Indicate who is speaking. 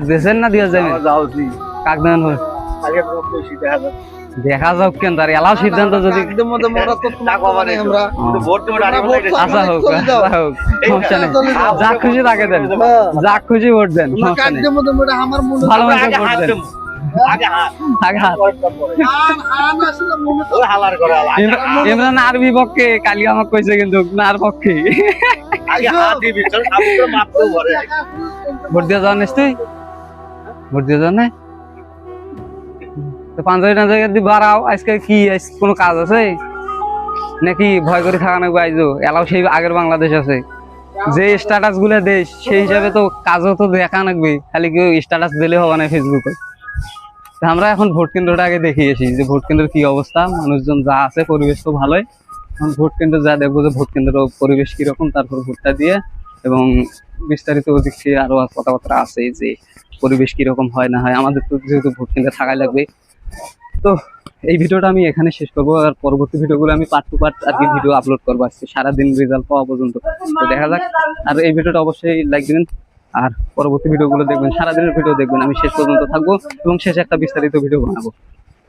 Speaker 1: দেশের না দিয়ে যাবেন কাক দেন দেখা যাক কেন তার এলাও সিদ্ধান্ত যদি আচ্ছা হোক সমস্যা নেই যা খুশি তাকে দেন যা খুশি ভোট দেন সমস্যা নেই ভালো মতো ভোট দেন ইমরান আর বিপক্ষে কালি আমাকে কইছে কিন্তু নার পক্ষে ভোট দিয়ে যাওয়া নিস তুই ভোট দিয়ে যাওয়া নাই পাঞ্জাবি টাঞ্জাবি দিয়ে বাড়াও আজকে কি কোনো কাজ আছে নাকি ভয় করে থাকা নাকি আইজো এলাও সেই আগের বাংলাদেশ আছে যে স্ট্যাটাস গুলো দেশ সেই হিসাবে তো কাজও তো দেখা লাগবে খালি কেউ স্ট্যাটাস দিলে হবে না ফেসবুকে আমরা এখন ভোট কেন্দ্রটা আগে দেখিয়েছি যে ভোট কেন্দ্রের কি অবস্থা মানুষজন যা আছে পরিবেশ তো ভালোই এখন ভোট কেন্দ্র যা দেখবো যে ভোট কেন্দ্রের পরিবেশ কিরকম তারপর ভোটটা দিয়ে এবং বিস্তারিত ওদিক থেকে আরো কথাবার্তা আছে যে পরিবেশ কিরকম হয় না হয় আমাদের তো যেহেতু ভোট কেন্দ্রে থাকাই লাগবে তো এই ভিডিওটা আমি এখানে শেষ করবো আর পরবর্তী ভিডিওগুলো আমি পার্ট টু পার্ট আর কি ভিডিও আপলোড করবো আজকে সারাদিন রেজাল্ট পাওয়া পর্যন্ত তো দেখা যাক আর এই ভিডিওটা অবশ্যই লাইক দিবেন আর পরবর্তী ভিডিওগুলো দেখবেন সারাদিনের ভিডিও দেখবেন আমি শেষ পর্যন্ত থাকবো এবং শেষে একটা বিস্তারিত ভিডিও বানাবো